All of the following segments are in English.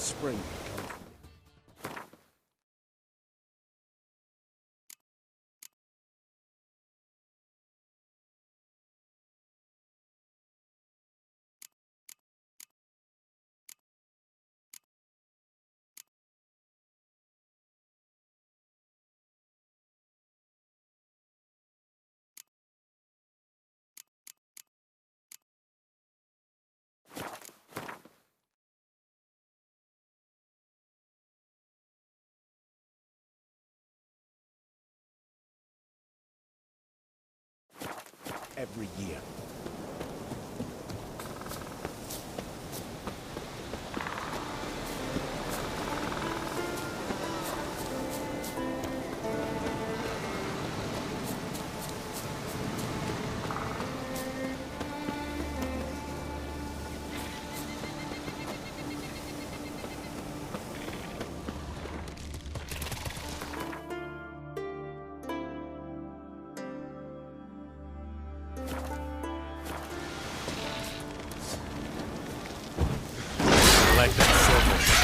spring. Every year. Like that silver.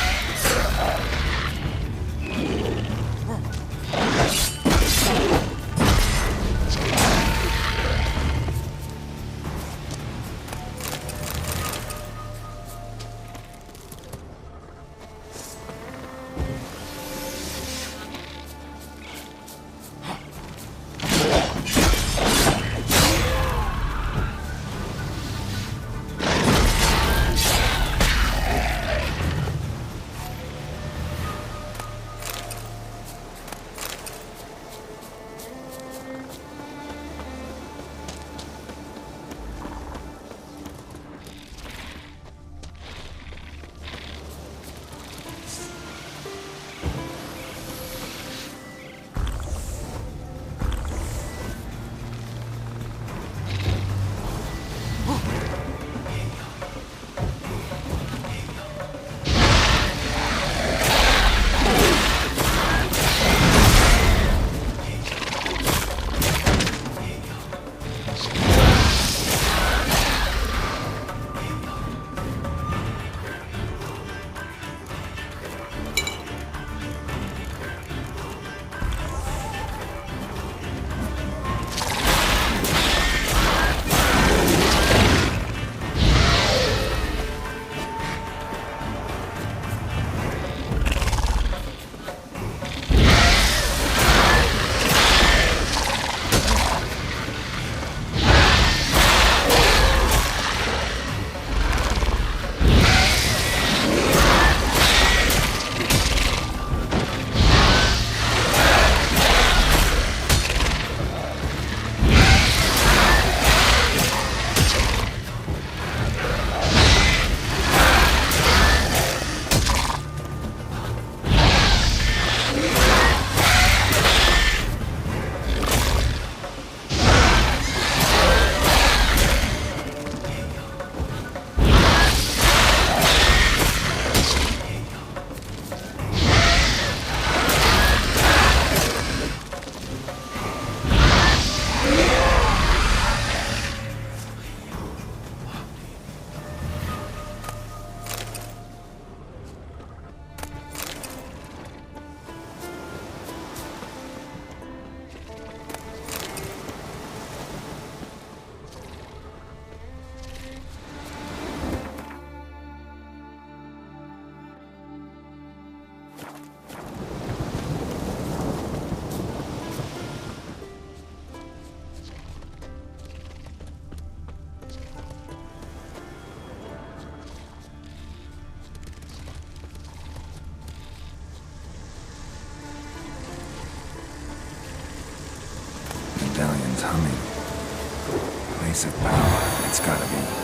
Medallion's humming. Place of power, it's gotta be.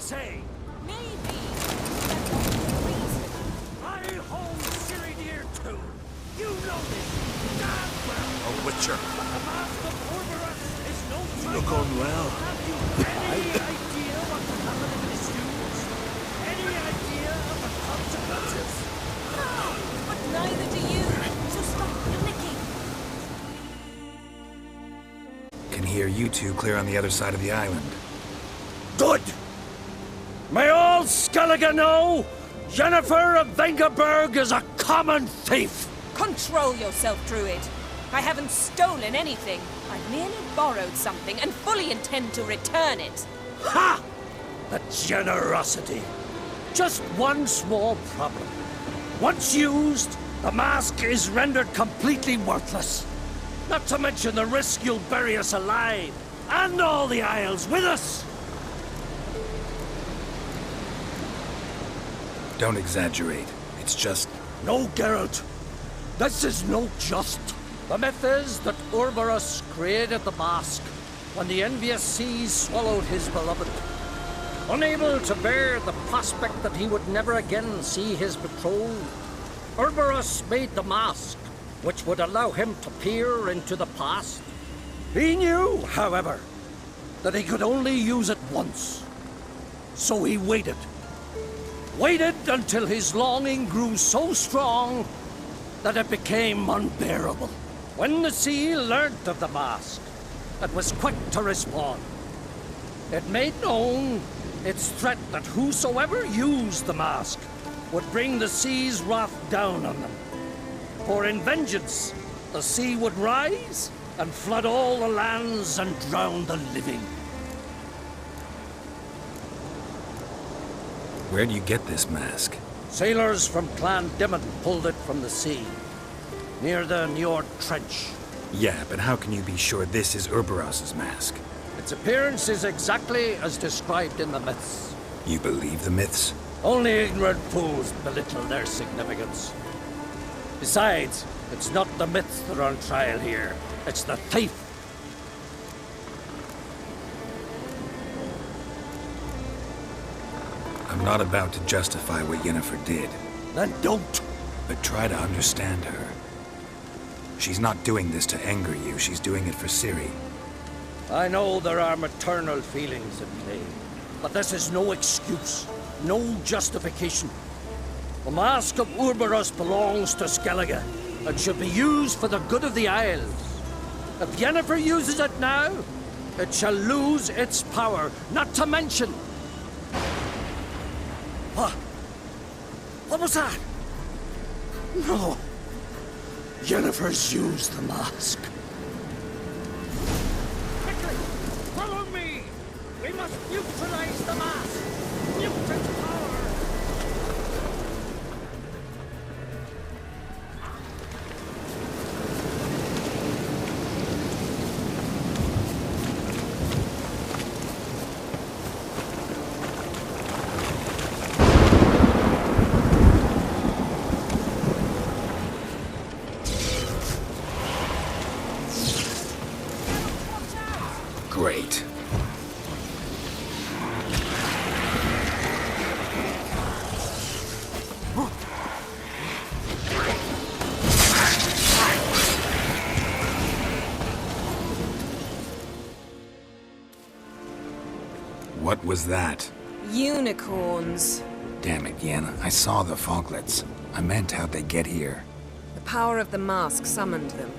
say? Maybe. That's not the reason. I hold Ciridir too. You know this damn well. A witcher. The mask of Orberus is no You look unwell. Have you any idea what will happen if it is used? Any idea of the consequences? No, but neither do you. So stop panicking. Can hear you two clear on the other side of the island. Good! May all Skellige know Jennifer of Vengerberg is a common thief! Control yourself, Druid. I haven't stolen anything. I've merely borrowed something and fully intend to return it. Ha! The generosity. Just one small problem. Once used, the mask is rendered completely worthless. Not to mention the risk you'll bury us alive, and all the Isles with us! Don't exaggerate. It's just... No, Geralt. This is no just. The myth is that Orberus created the mask when the envious seas swallowed his beloved. Unable to bear the prospect that he would never again see his betrothed, Orberus made the mask, which would allow him to peer into the past. He knew, however, that he could only use it once. So he waited. Waited until his longing grew so strong that it became unbearable. When the sea learnt of the mask, it was quick to respond. It made known its threat that whosoever used the mask would bring the sea's wrath down on them. For in vengeance, the sea would rise and flood all the lands and drown the living. Where do you get this mask? Sailors from Clan Dimon pulled it from the sea, near the Njord Trench. Yeah, but how can you be sure this is Urberos's mask? Its appearance is exactly as described in the myths. You believe the myths? Only ignorant fools belittle their significance. Besides, it's not the myths that are on trial here. It's the thief. I'm not about to justify what Yennefer did, Then don't. but try to understand her. She's not doing this to anger you, she's doing it for Ciri. I know there are maternal feelings at play, but this is no excuse, no justification. The Mask of Urberus belongs to Skellige and should be used for the good of the Isles. If Yennefer uses it now, it shall lose its power, not to mention... What? What was that? No. Yennefer's used the mask. Quickly! Follow me! We must neutralize the mask! Mute its power! Great. What was that? Unicorns. Damn it, Yen. I saw the foglets. I meant how'd they get here? The power of the mask summoned them.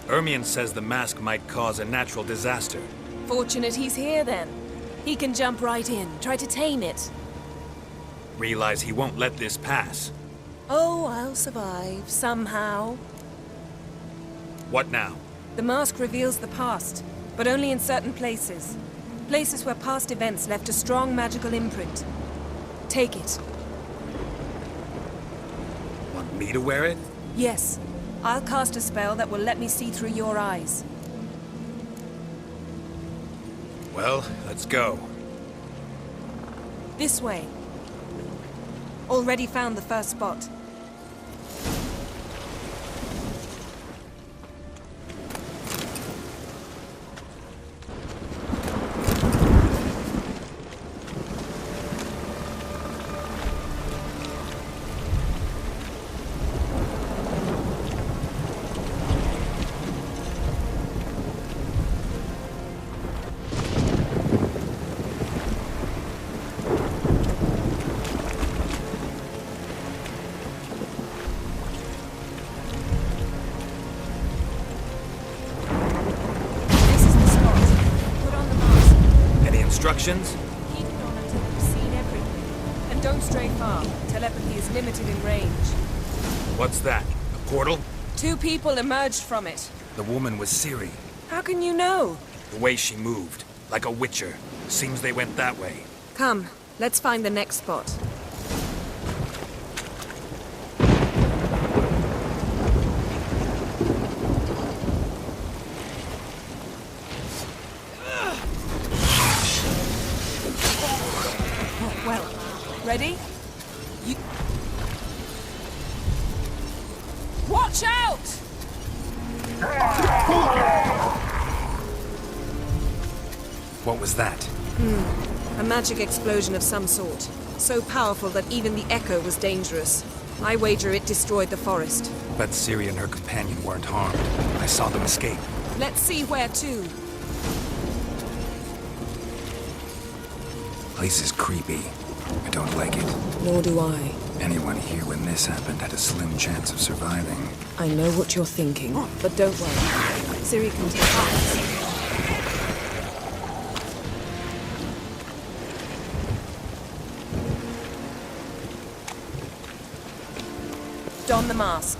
Ermion says the mask might cause a natural disaster. Fortunate he's here then. He can jump right in, try to tame it. Realize he won't let this pass. Oh, I'll survive, somehow. What now? The mask reveals the past, but only in certain places. Places where past events left a strong magical imprint. Take it. Want me to wear it? Yes. I'll cast a spell that will let me see through your eyes. Well, let's go. This way. Already found the first spot. instructions? Keep it on until you've seen everything. And don't stray far. Telepathy is limited in range. What's that? A portal? 2 people emerged from it. The woman was Ciri. How can you know? The way she moved, like a witcher. Seems they went that way. Come, let's find the next spot. Well, ready? You... Watch out! What was that? A magic explosion of some sort. So powerful that even the echo was dangerous. I wager it destroyed the forest. But Ciri and her companion weren't harmed. I saw them escape. Let's see where to. Place is creepy. I don't like it. Nor do I. Anyone here when this happened had a slim chance of surviving. I know what you're thinking, but don't worry. Ciri can take us. Don the mask.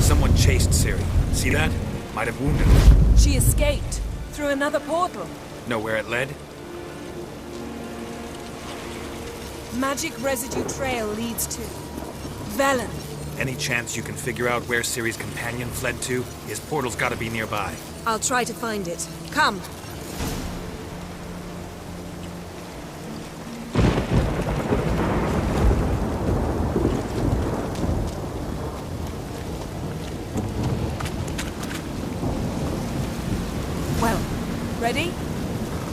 Someone chased Ciri. See that? Might have wounded her. She escaped through another portal. Know where it led? Magic residue trail leads to Velen. Any chance you can figure out where Ciri's companion fled to? His portal's gotta be nearby. I'll try to find it. Come. Well, ready?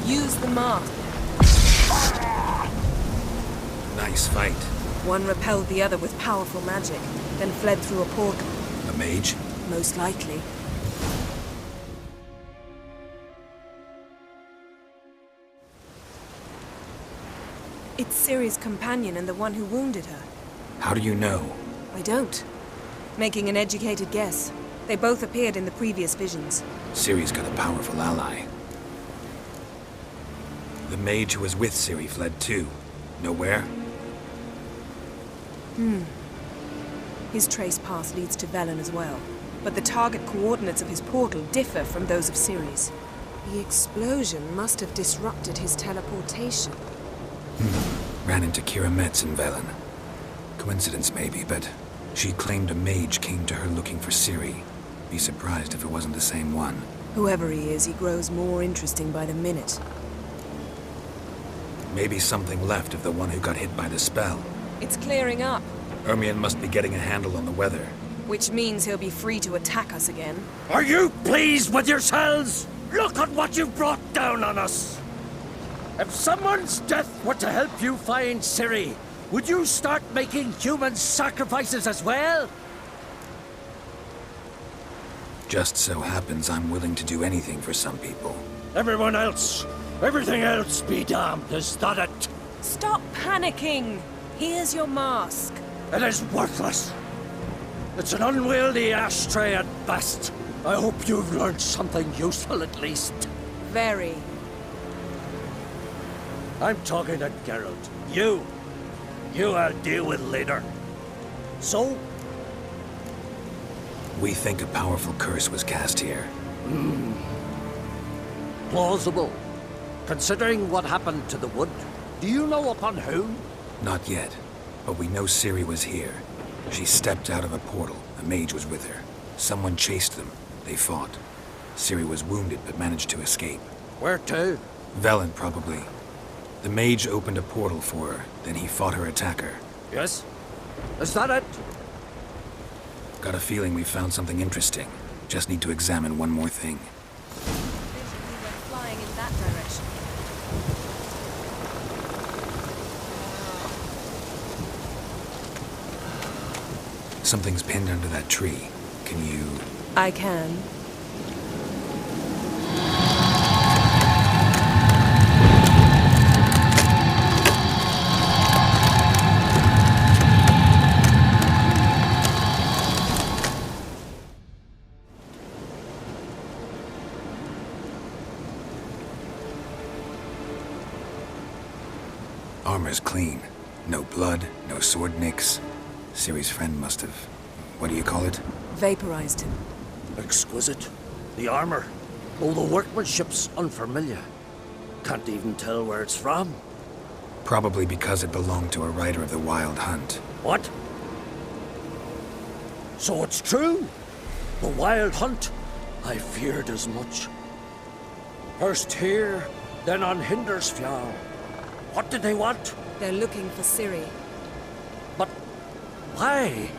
Use the mask. Nice fight. One repelled the other with powerful magic, then fled through a portal. A mage? Most likely. It's Ciri's companion and the one who wounded her. How do you know? I don't. Making an educated guess. They both appeared in the previous visions. Ciri's got a powerful ally. The mage who was with Ciri fled too. Know where? His trace path leads to Velen as well. But the target coordinates of his portal differ from those of Ciri's. The explosion must have disrupted his teleportation. Ran into Kira Metz in Velen. Coincidence maybe, but she claimed a mage came to her looking for Ciri. Be surprised if it wasn't the same one. Whoever he is, he grows more interesting by the minute. Maybe something left of the one who got hit by the spell. It's clearing up, Ermion must be getting a handle on the weather. which means he'll be free to attack us again. Are you pleased with yourselves? Look at what you've brought down on us! If someone's death were to help you find Ciri, would you start making human sacrifices as well? Just so happens I'm willing to do anything for some people. Everyone else, everything else be damned, is that it? Stop panicking! Here's your mask. It is worthless. It's an unwieldy ashtray at best. I hope you've learned something useful at least. Very. I'm talking to Geralt. You I'll deal with later. So, We think a powerful curse was cast here. plausible. Considering what happened to the wood, do you know upon whom? Not yet, but we know Ciri was here. She stepped out of a portal. A mage was with her. Someone chased them. They fought. Ciri was wounded but managed to escape. Where to? Velen, probably. The mage opened a portal for her, then he fought her attacker. Yes? Is that it? Got a feeling we found something interesting. Just need to examine one more thing. We went flying in that direction. Something's pinned under that tree. Can you... I can. armor's clean. No blood, no sword nicks. Ciri's friend must have... what do you call it? Vaporized him. Exquisite. The armor. Oh, the workmanship's unfamiliar. Can't even tell where it's from. Probably because it belonged to a rider of the Wild Hunt. What? So it's true? The Wild Hunt? I feared as much. First here, then on Hindersfjall. What did they want? They're looking for Ciri. But why?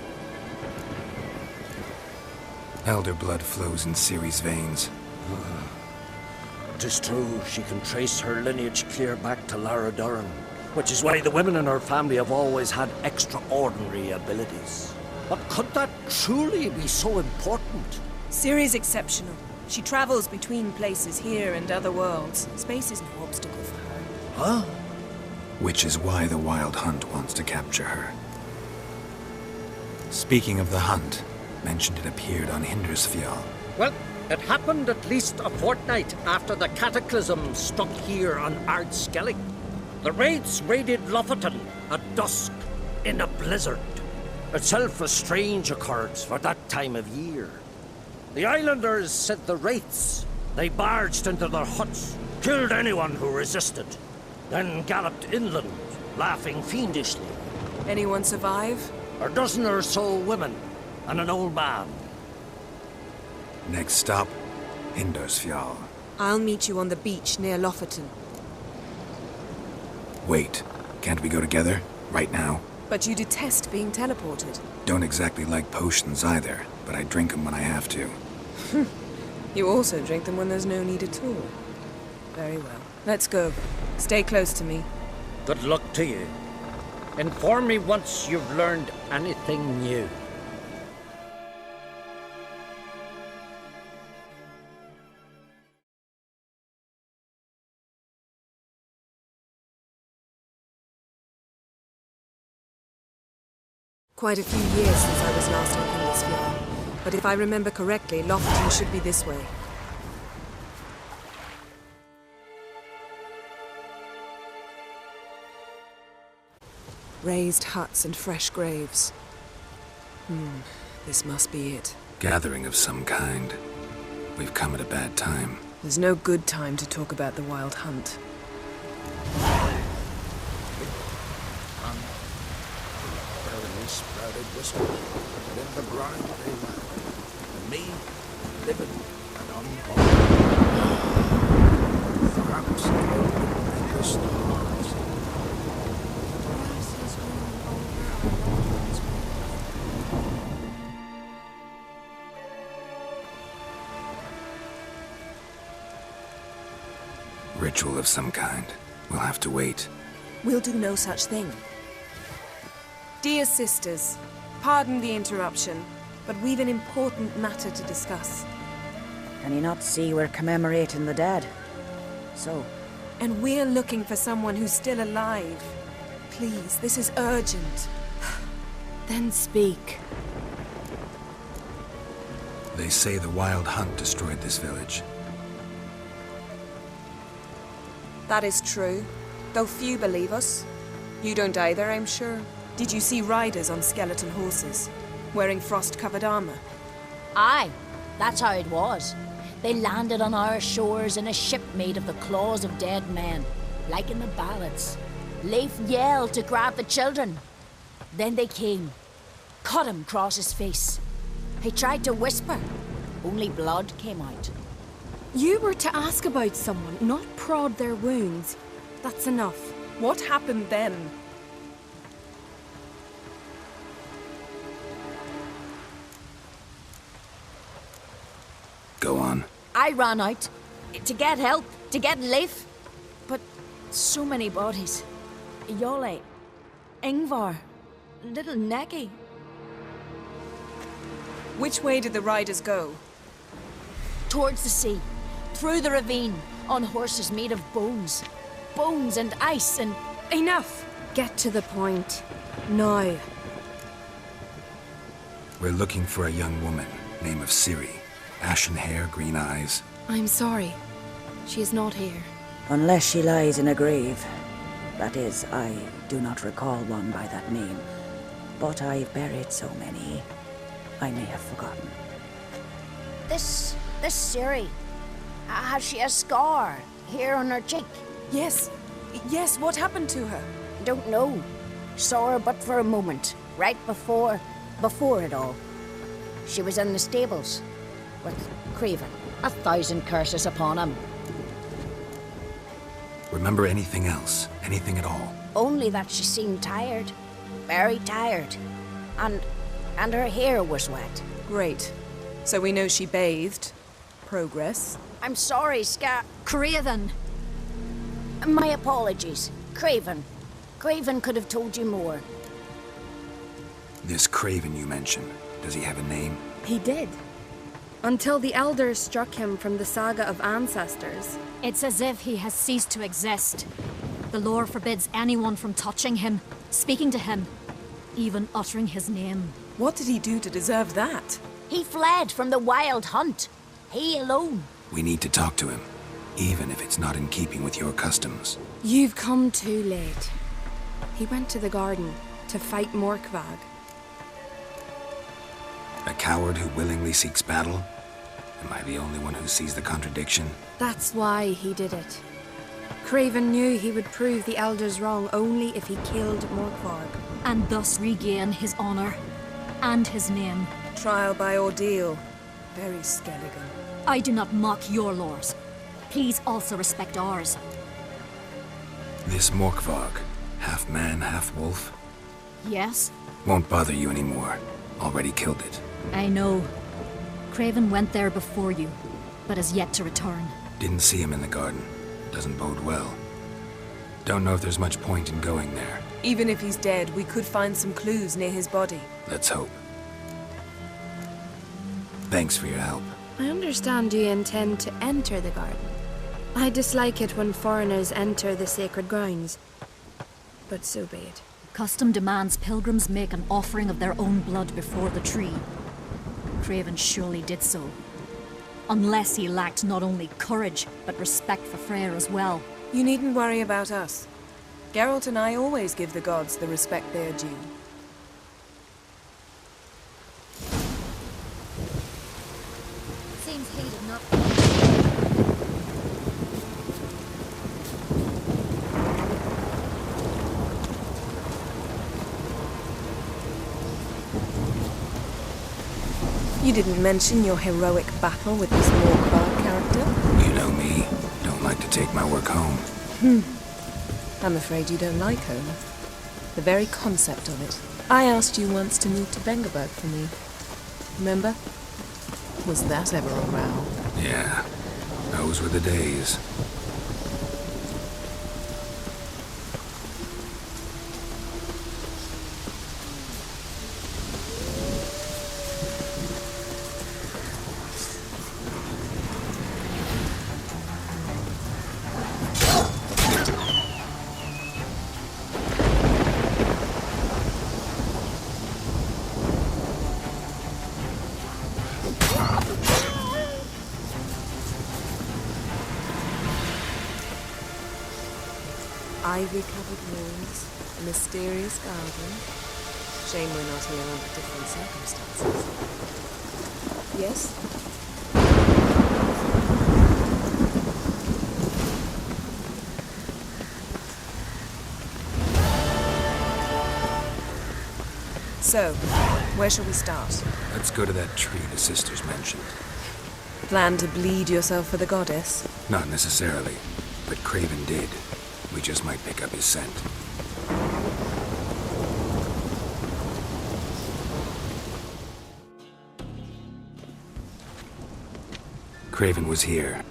Elder blood flows in Ciri's veins. 'Tis true, she can trace her lineage clear back to Lara Durran, which is why the women in her family have always had extraordinary abilities. But could that truly be so important? Ciri's exceptional. She travels between places here and other worlds. Space is no obstacle for her. Huh? Which is why the Wild Hunt wants to capture her. Speaking of the hunt, mentioned it appeared on Hindersfjall. Well, it happened at least a fortnight after the cataclysm struck here on Ardskellig. The raids raided Lofoten at dusk in a blizzard. Itself a strange occurrence for that time of year. The islanders said the wraiths. They barged into their huts, killed anyone who resisted, then galloped inland, laughing fiendishly. Anyone survive? A dozen or so women and an old man. Next stop, Hindersfjall. I'll meet you on the beach near Lofoten. Wait, can't we go together? Right now? But you detest being teleported. Don't exactly like potions either, but I drink them when I have to. You also drink them when there's no need at all. Very well. Let's go. Stay close to me. Good luck to you. Inform me once you've learned anything new. Quite a few years since I was last on Hindersfjall. But if I remember correctly, Lofoten should be this way. Raised huts and fresh graves. This must be it. Gathering of some kind. We've come at a bad time. There's no good time to talk about the Wild Hunt. Sprouted whistle, but in the ground they lie, and me, living and unborn. Perhaps in the stars. Ritual of some kind. We'll have to wait. We'll do no such thing. Dear sisters, pardon the interruption, but we've an important matter to discuss. Can you not see we're commemorating the dead? So? And we're looking for someone who's still alive. Please, this is urgent. Then speak. They say the Wild Hunt destroyed this village. That is true, though few believe us. You don't either, I'm sure. Did you see riders on skeleton horses, wearing frost-covered armor? Aye, that's how it was. They landed on our shores in a ship made of the claws of dead men, like in the ballads. Leif yelled to grab the children. Then they came, cut him across his face. He tried to whisper, only blood came out. You were to ask about someone, not prod their wounds. That's enough. What happened then? Go on. I ran out to get help, to get Leif. But so many bodies. Yole, Ingvar, little Necky. Which way did the riders go? Towards the sea, through the ravine, on horses made of bones. Bones and ice and... Enough! Get to the point. Now. We're looking for a young woman, name of Ciri. Ashen hair, green eyes. I'm sorry. She is not here. Unless she lies in a grave. That is, do not recall one by that name, but I've buried so many, I may have forgotten. This Ciri, has she a scar here on her cheek? Yes. Yes, what happened to her? Don't know. Saw her but for a moment, right before it all. She was in the stables with Craven. 1,000 curses upon him. Remember anything else? Anything at all? Only that she seemed tired. Very tired. And her hair was wet. Great. So we know she bathed. Progress. I'm sorry, Craven! My apologies. Craven. Craven could have told you more. This Craven you mentioned, does he have a name? He did. Until the Elders struck him from the Saga of Ancestors. It's as if he has ceased to exist. The lore forbids anyone from touching him, speaking to him, even uttering his name. What did he do to deserve that? He fled from the wild hunt. He alone. We need to talk to him, even if it's not in keeping with your customs. You've come too late. He went to the garden to fight Morkvag. A coward who willingly seeks battle? Am I the only one who sees the contradiction? That's why he did it. Craven knew he would prove the Elders wrong only if he killed Morkvarg. And thus regain his honor and his name. Trial by ordeal. Very Skelligan. I do not mock your laws. Please also respect ours. This Morkvarg, half man, half wolf, Yes? won't bother you anymore. Already killed it. I know. Craven went there before you, but has yet to return. Didn't see him in the garden. Doesn't bode well. Don't know if there's much point in going there. Even if he's dead, we could find some clues near his body. Let's hope. Thanks for your help. I understand you intend to enter the garden. I dislike it when foreigners enter the sacred grounds. But so be it. Custom demands pilgrims make an offering of their own blood before the tree. Craven surely did so. Unless he lacked not only courage, but respect for Freyr as well. You needn't worry about us. Geralt and I always give the gods the respect they are due. Seems he did not... You didn't mention your heroic battle with this Morkvarg character? You know me. Don't like to take my work home. I'm afraid you don't like home. The very concept of it. I asked you once to move to Vengerberg for me. Remember? Was that ever a row? Yeah, those were the days. Ivy-covered walls, a mysterious garden. Shame we're not here under different circumstances. Yes? So, where shall we start? Let's go to that tree the sisters mentioned. Plan to bleed yourself for the goddess? Not necessarily, but Craven did. We just might pick up his scent. Craven was here.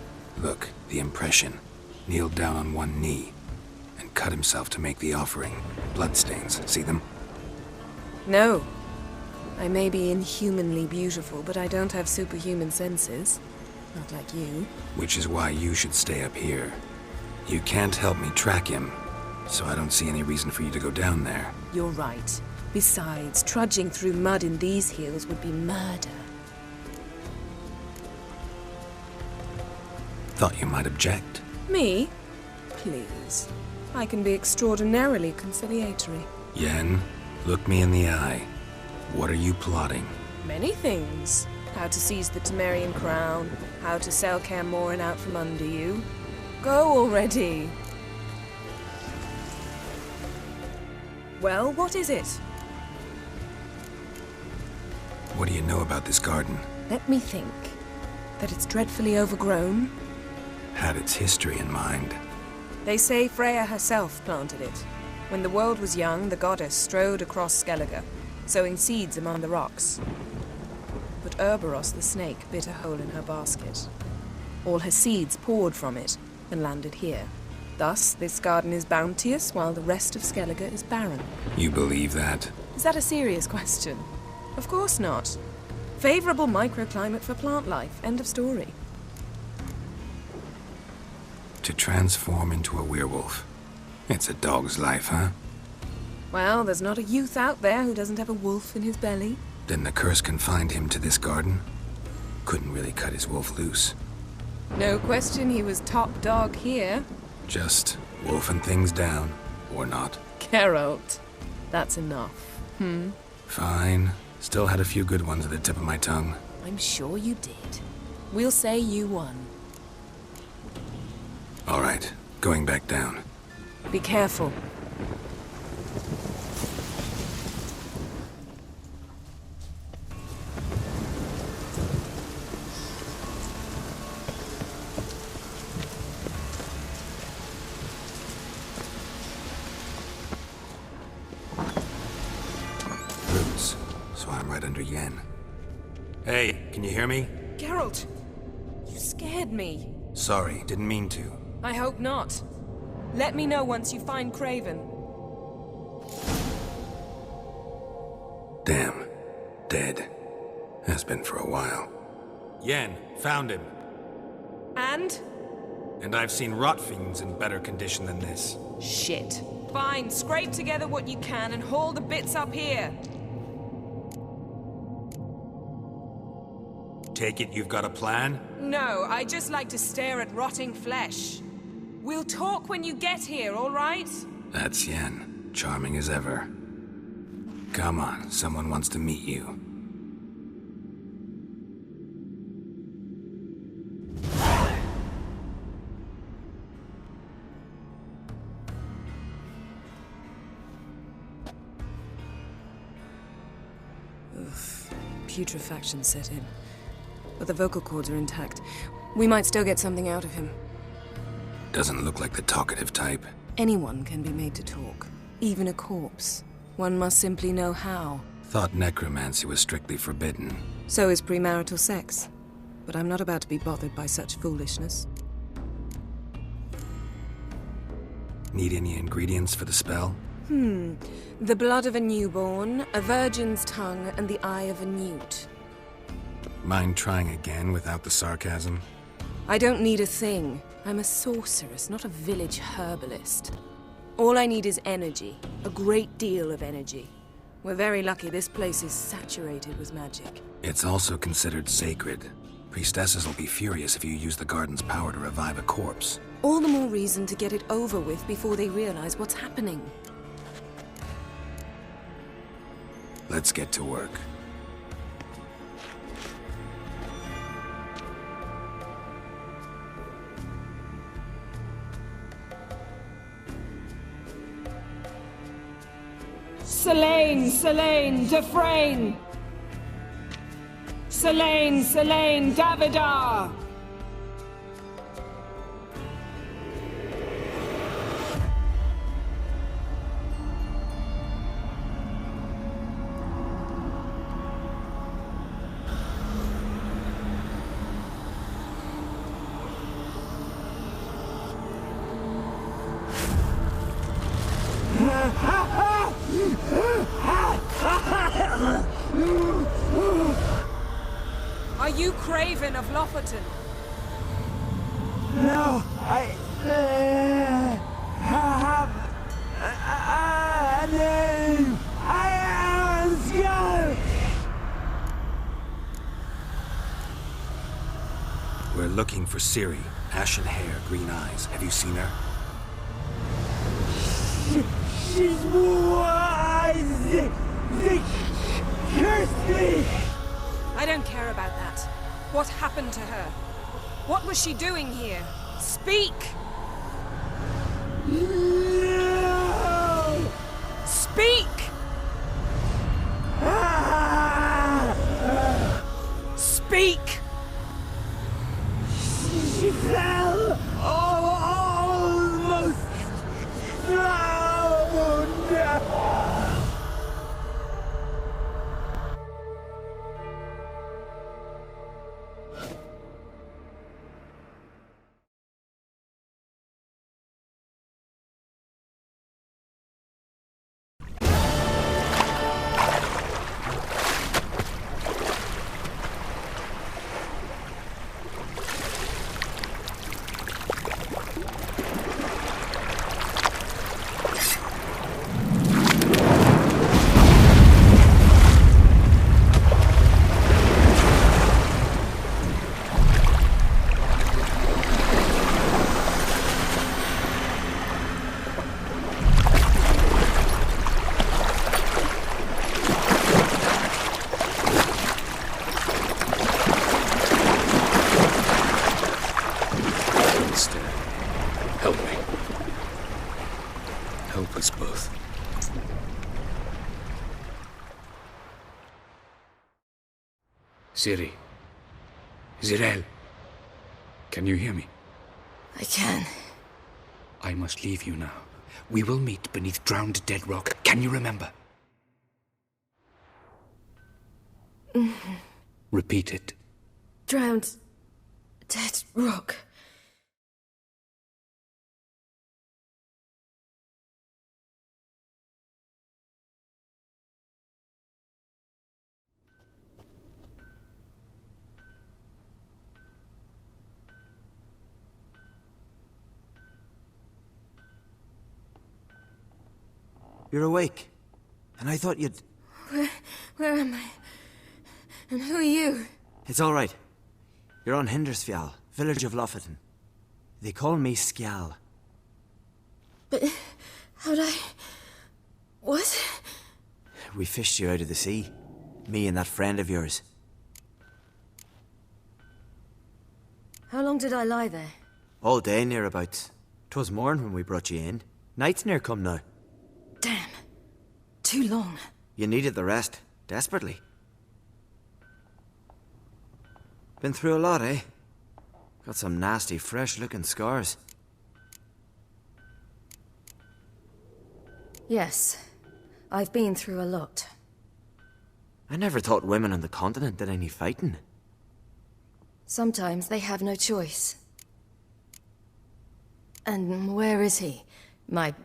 Look, the impression. Kneeled down on one knee and cut himself to make the offering. Bloodstains, see them? No. I may be inhumanly beautiful, but I don't have superhuman senses. Not like you. Which is why you should stay up here. You can't help me track him, so I don't see any reason for you to go down there. You're right. Besides, trudging through mud in these hills would be murder. Thought you might object. Me? Please. I can be extraordinarily conciliatory. Yen, look me in the eye. What are you plotting? Many things. How to seize the Temerian crown, how to sell Kaer Morhen out from under you. Go already! Well, what is it? What do you know about this garden? Let me think. That it's dreadfully overgrown. Had its history in mind. They say Freya herself planted it. When the world was young, the goddess strode across Skellige, sowing seeds among the rocks. But Urboros the snake bit a hole in her basket. All her seeds poured from it and landed here. Thus, this garden is bounteous, while the rest of Skellige is barren. You believe that? Is that a serious question? Of course not. Favorable microclimate for plant life. End of story. To transform into a werewolf. It's a dog's life, huh? Well, there's not a youth out there who doesn't have a wolf in his belly. Then the curse confined him to this garden? Couldn't really cut his wolf loose. No question he was top dog here. Just wolfing things down, or not. Geralt. That's enough. Fine. Still had a few good ones at the tip of my tongue. I'm sure you did. We'll say you won. All right, going back down. Be careful. Roots, so I'm right under Yen. Hey, can you hear me? Geralt! You scared me. Sorry, didn't mean to. I hope not. Let me know once you find Craven. Damn. Dead. Has been for a while. Yen, found him. And? And I've seen rot fiends in better condition than this. Shit. Fine, scrape together what you can and haul the bits up here. Take it you've got a plan? No, I just like to stare at rotting flesh. We'll talk when you get here, all right? That's Yen. Charming as ever. Come on, someone wants to meet you. Putrefaction set in. But the vocal cords are intact. We might still get something out of him. Doesn't look like the talkative type. Anyone can be made to talk. Even a corpse. One must simply know how. Thought necromancy was strictly forbidden. So is premarital sex. But I'm not about to be bothered by such foolishness. Need any ingredients for the spell? The blood of a newborn, a virgin's tongue, and the eye of a newt. Mind trying again without the sarcasm? I don't need a thing. I'm a sorceress, not a village herbalist. All I need is energy. A great deal of energy. We're very lucky this place is saturated with magic. It's also considered sacred. Priestesses will be furious if you use the garden's power to revive a corpse. All the more reason to get it over with before they realize what's happening. Let's get to work. Selene, Selene, Dufresne! Selene, Selene, Davidar! Are you Craven of Lofoten? No, I have a name. I am Skull. We're looking for Ciri. Ashen hair, green eyes. Have you seen her? She's wise. They cursed me. I don't care about that. What happened to her? What was she doing here? Speak! No! Speak! Speak! She fell almost drowned. Help me. Help us both. Ciri. Zirael. Can you hear me? I can. I must leave you now. We will meet beneath drowned dead rock. Can you remember? Repeat it. Drowned dead rock. You're awake. And I thought you'd... Where am I? And who are you? It's all right. You're on Hindersfjall, village of Lofoten. They call me Skjal. But how'd I... What? We fished you out of the sea. Me and that friend of yours. How long did I lie there? All day nearabouts. 'Twas morn when we brought you in. Night's near come now. Damn. Too long. You needed the rest. Desperately. Been through a lot, eh? Got some nasty, fresh-looking scars. Yes. I've been through a lot. I never thought women on the continent did any fighting. Sometimes they have no choice. And where is he? My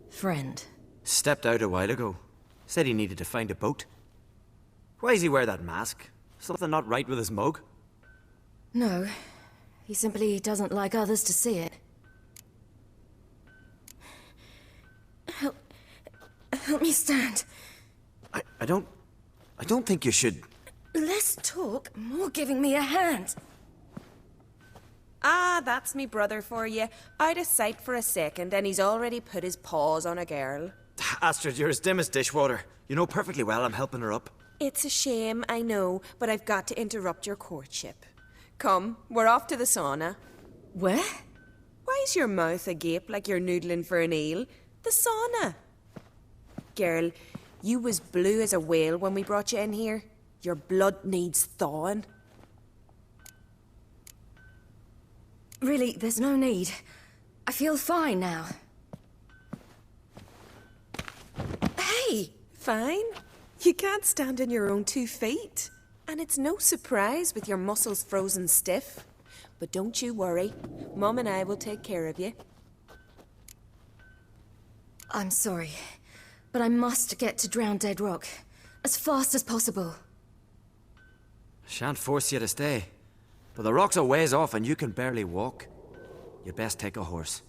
friend. Stepped out a while ago. Said he needed to find a boat. Why does he wear that mask? Something not right with his mug? No. He simply doesn't like others to see it. Help me stand. I don't think you should... Less talk, more giving me a hand. Ah, that's me brother for you. Out of sight for a second, and he's already put his paws on a girl. Astrid, you're as dim as dishwater. You know perfectly well I'm helping her up. It's a shame, I know, but I've got to interrupt your courtship. Come, we're off to the sauna. Where? Why is your mouth agape like you're noodling for an eel? The sauna. Girl, you was blue as a whale when we brought you in here. Your blood needs thawing. Really, there's no need. I feel fine now. Hey, fine? You can't stand on your own 2 feet. And it's no surprise with your muscles frozen stiff. But don't you worry. Mum and I will take care of you. I'm sorry, but I must get to Drowned Dead Rock. As fast as possible. Shan't force you to stay. But the rocks are ways off and you can barely walk. You'd best take a horse.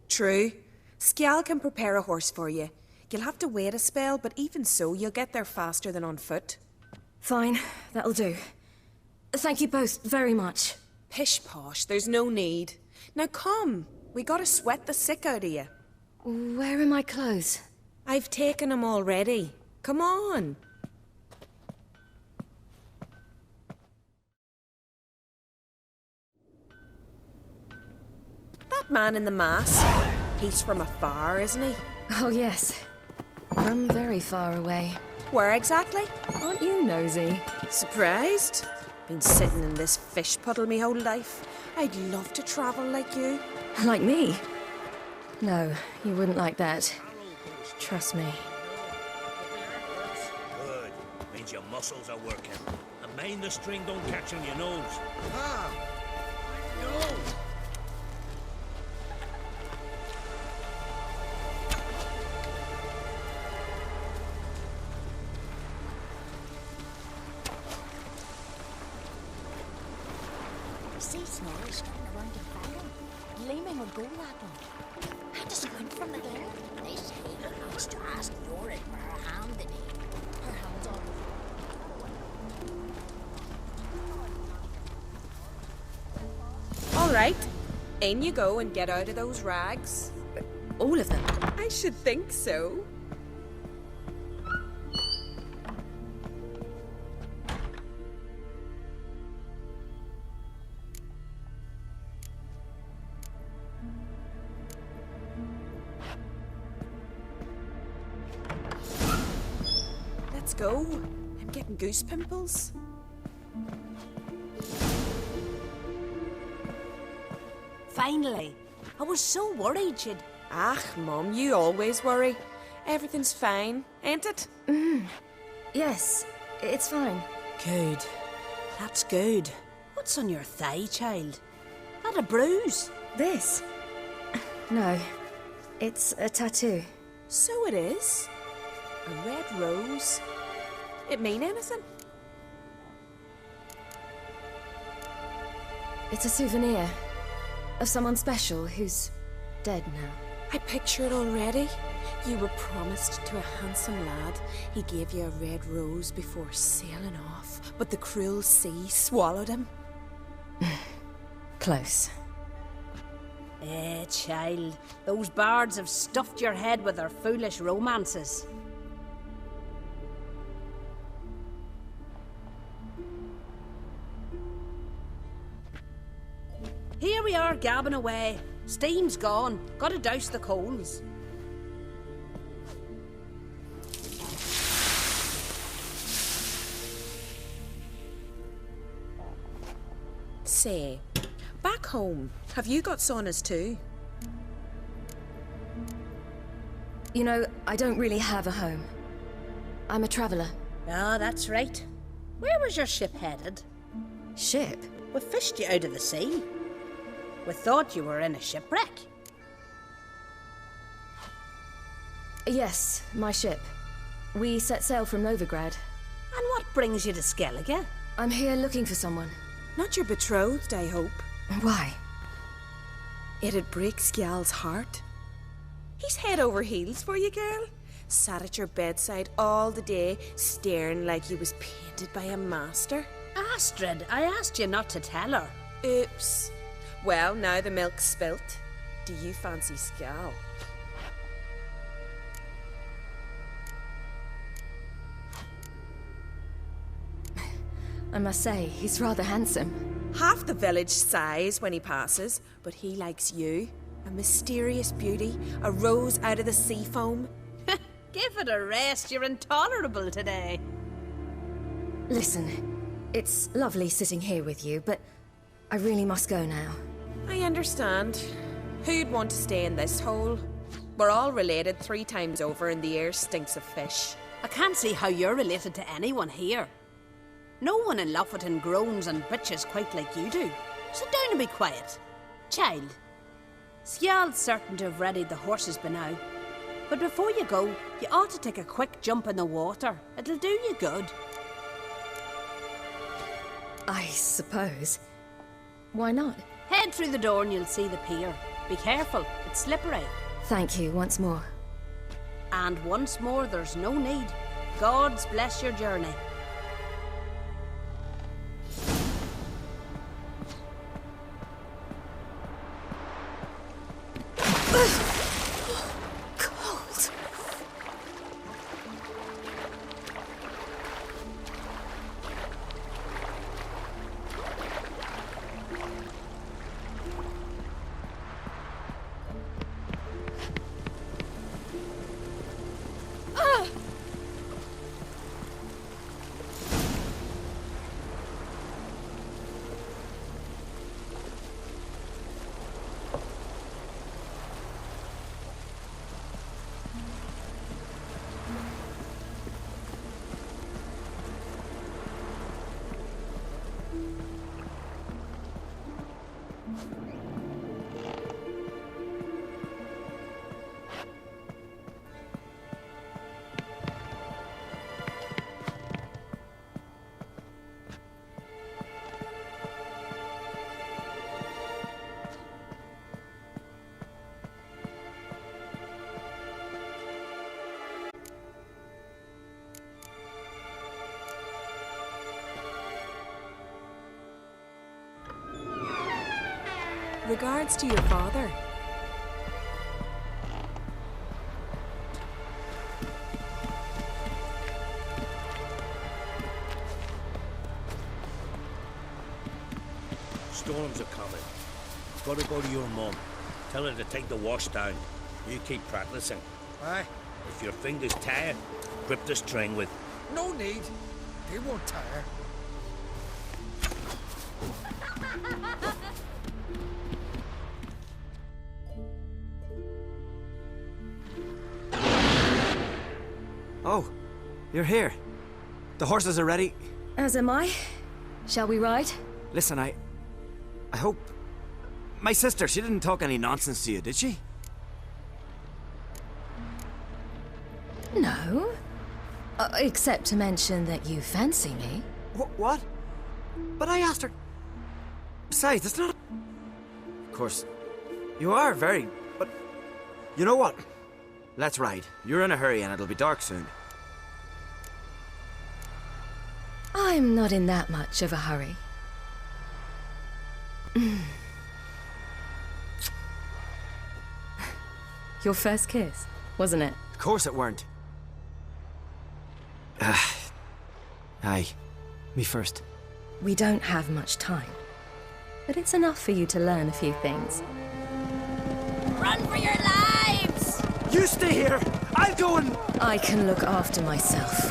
True. Skjal can prepare a horse for you. You'll have to wait a spell, but even so, you'll get there faster than on foot. Fine, that'll do. Thank you both very much. Pish posh, there's no need. Now come, we gotta sweat the sick out of you. Where are my clothes? I've taken them already. Come on. That man in the mask, he's from afar, isn't he? Oh, yes. From very far away. Where exactly? Aren't you nosy? Surprised? Been sitting in this fish puddle me whole life. I'd love to travel like you. Like me? No, you wouldn't like that. Trust me. Good. Means your muscles are working. And mind the string don't catch on your nose. Ah! No! See Snorri strutting around in Fallon. Gleaming would go that one. I just went from the glare. They say a house to ask Yorin for her hand in it. Her hand's on. All right. In you go and get out of those rags. All of them? I should think so. Let's go. I'm getting goose pimples. Finally. I was so worried she'd... Ach, Mum, you always worry. Everything's fine, ain't it? Yes, it's fine. Good. That's good. What's on your thigh, child? That a bruise? This? No, it's a tattoo. So it is. A red rose. It mean anything? It's a souvenir of someone special who's dead now. I picture it already. You were promised to a handsome lad. He gave you a red rose before sailing off, but the cruel sea swallowed him. Close. Child. Those bards have stuffed your head with their foolish romances. Here we are, gabbing away. Steam's gone. Gotta douse the coals. Say, back home, have you got saunas too? You know, I don't really have a home. I'm a traveller. Ah, that's right. Where was your ship headed? Ship? We fished you out of the sea. We thought you were in a shipwreck. Yes, my ship. We set sail from Novigrad. And what brings you to Skellige? I'm here looking for someone. Not your betrothed, I hope. Why? It'd break Skjal's heart. He's head over heels for you, girl. Sat at your bedside all the day, staring like he was painted by a master. Astrid, I asked you not to tell her. Oops. Well, now the milk's spilt. Do you fancy Skjal? I must say, he's rather handsome. Half the village sighs when he passes, but he likes you. A mysterious beauty, a rose out of the sea foam. Give it a rest, you're intolerable today. Listen, it's lovely sitting here with you, but I really must go now. I understand. Who'd want to stay in this hole? We're all related 3 times over and the air stinks of fish. I can't see how you're related to anyone here. No one in Lofferton groans and bitches quite like you do. Sit down and be quiet. Child, Skjal's certain to have readied the horses by now. But before you go, you ought to take a quick jump in the water. It'll do you good. I suppose. Why not? Head through the door and you'll see the pier. Be careful, it's slippery. Thank you once more. And once more, there's no need. God's bless your journey. Regards to your father. Storms are coming. Gotta go to your mum. Tell her to take the wash down. You keep practicing. Aye. If your fingers tire, grip the string with. No need. They won't tire. Oh, you're here. The horses are ready. As am I. Shall we ride? Listen, I hope... My sister, she didn't talk any nonsense to you, did she? No. Except to mention that you fancy me. What? But I asked her... Besides, it's not... Of course, you are very... But... You know what? Let's ride. You're in a hurry and it'll be dark soon. I'm not in that much of a hurry. Your first kiss, wasn't it? Of course it weren't. Aye. Me first. We don't have much time. But it's enough for you to learn a few things. Run for your lives! You stay here! I'll go and... I can look after myself.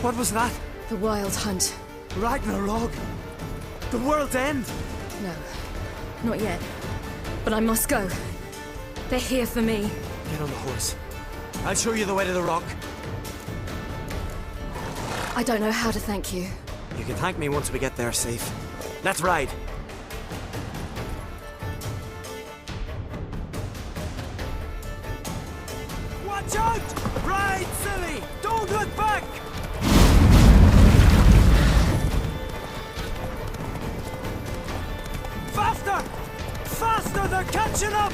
What was that? The Wild Hunt. Ragnarok? The world's end? No, not yet. But I must go. They're here for me. Get on the horse. I'll show you the way to the rock. I don't know how to thank you. You can thank me once we get there safe. Let's ride. Watch out! Ride, silly! Don't look back! Faster! Faster! They're catching up!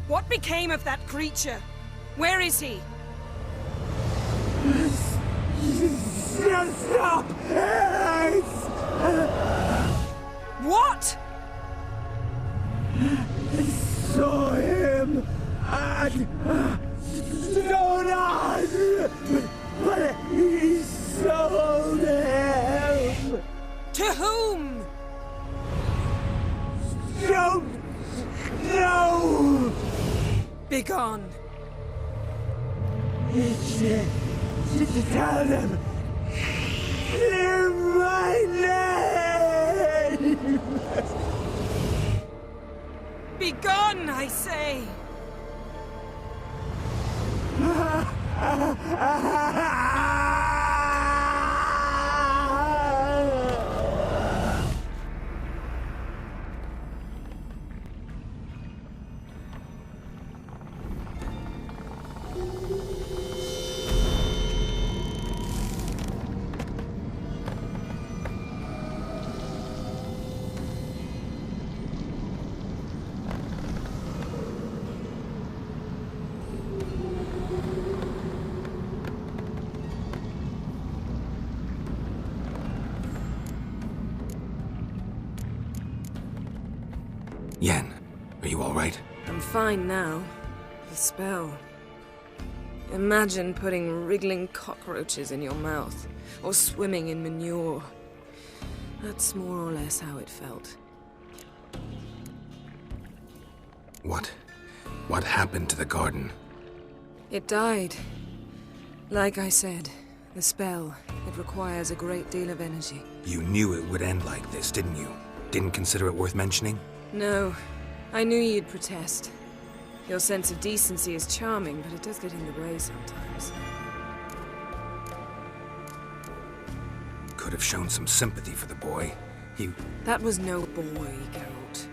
What became of that creature? Where is he? Stop! What? Saw him at Stoneheart, but he sold him. To whom? Don't know. Begone. Tell them. Clear my name. Begone, I say. Yen, are you all right? I'm fine now. The spell. Imagine putting wriggling cockroaches in your mouth, or swimming in manure. That's more or less how it felt. What happened to the garden? It died. Like I said, the spell, it requires a great deal of energy. You knew it would end like this, didn't you? Didn't consider it worth mentioning? No, I knew you'd protest. Your sense of decency is charming, but it does get in the way sometimes. Could have shown some sympathy for the boy. That was no boy, Geralt.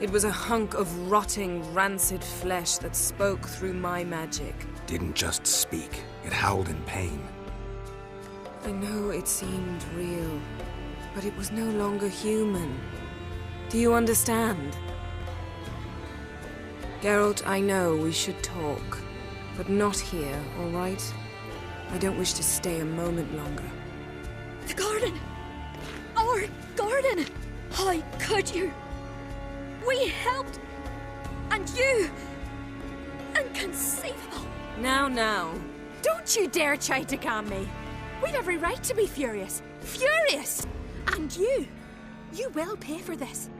It was a hunk of rotting, rancid flesh that spoke through my magic. Didn't just speak. It howled in pain. I know it seemed real, but it was no longer human. Do you understand? Geralt, I know we should talk, but not here, all right? I don't wish to stay a moment longer. The garden! Our garden! How could you? We helped! And you! Inconceivable! Now. Don't you dare try to calm me. We've every right to be furious. Furious! And you will pay for this.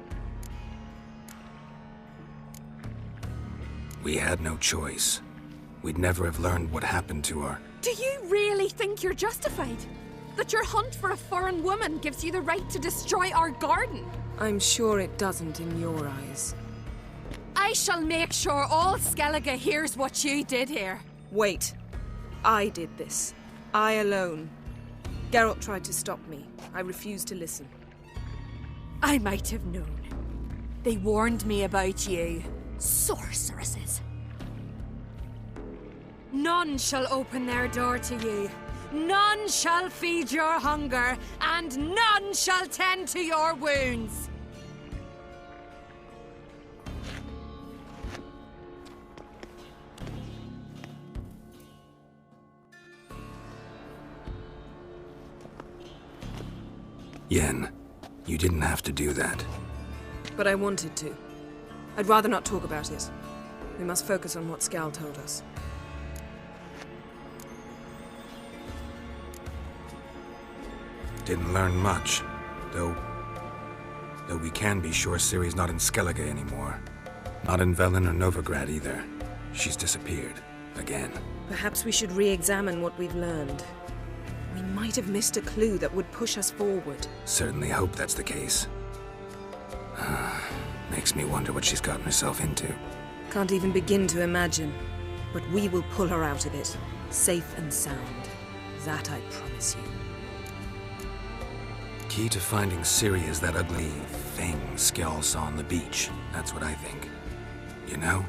We had no choice. We'd never have learned what happened to her. Do you really think you're justified? That your hunt for a foreign woman gives you the right to destroy our garden? I'm sure it doesn't in your eyes. I shall make sure all Skellige hears what you did here. Wait. I did this. I alone. Geralt tried to stop me. I refused to listen. I might have known. They warned me about you. Sorceresses. None shall open their door to you. None shall feed your hunger, and none shall tend to your wounds. Yen, you didn't have to do that. But I wanted to. I'd rather not talk about it. We must focus on what Skal told us. Didn't learn much, though we can be sure Ciri's not in Skellige anymore. Not in Velen or Novigrad either. She's disappeared. Again. Perhaps we should re-examine what we've learned. We might have missed a clue that would push us forward. Certainly hope that's the case. Makes me wonder what she's gotten herself into. Can't even begin to imagine. But we will pull her out of it, safe and sound. That I promise you. Key to finding Ciri is that ugly thing Skjall saw on the beach. That's what I think. You know,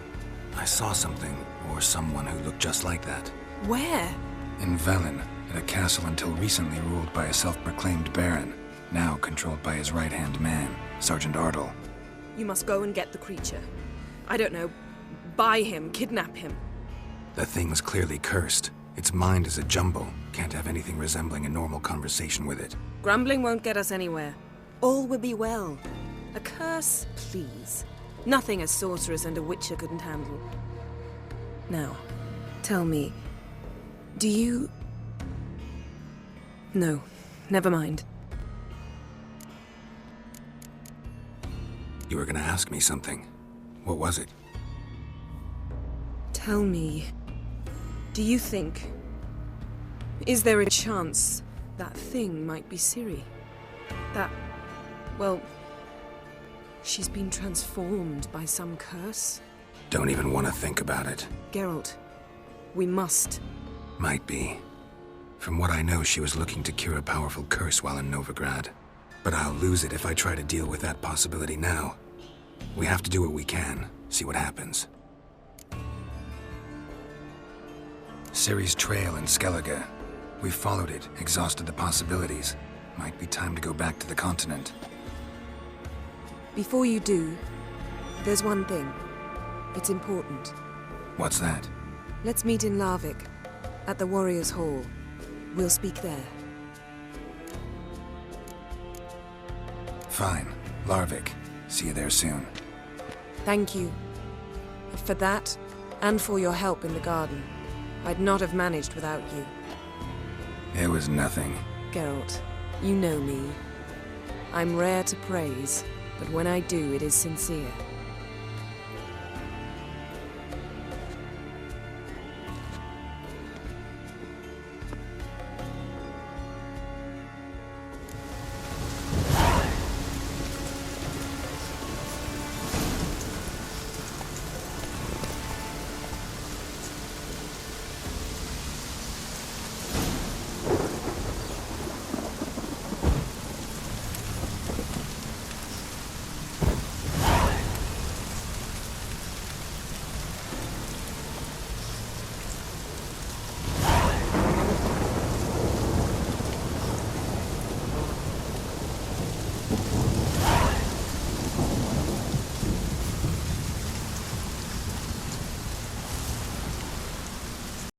I saw something, or someone who looked just like that. Where? In Velen, at a castle until recently ruled by a self-proclaimed baron, now controlled by his right-hand man, Sergeant Ardle. You must go and get the creature. I don't know, buy him, kidnap him. The thing's clearly cursed. Its mind is a jumble. Can't have anything resembling a normal conversation with it. Grumbling won't get us anywhere. All will be well. A curse, please. Nothing a sorceress and a witcher couldn't handle. Now, tell me, do you... No, never mind. You were gonna ask me something. What was it? Tell me, do you think... Is there a chance that thing might be Ciri? That... well... she's been transformed by some curse? Don't even want to think about it. Geralt, we must. Might be. From what I know, she was looking to cure a powerful curse while in Novigrad. But I'll lose it if I try to deal with that possibility now. We have to do what we can, see what happens. Ciri's trail in Skellige. We followed it, exhausted the possibilities. Might be time to go back to the continent. Before you do, there's one thing. It's important. What's that? Let's meet in Larvik, at the Warriors' Hall. We'll speak there. Fine. Larvik. See you there soon. Thank you. For that, and for your help in the garden. I'd not have managed without you. It was nothing. Geralt, you know me. I'm rare to praise, but when I do, it is sincere.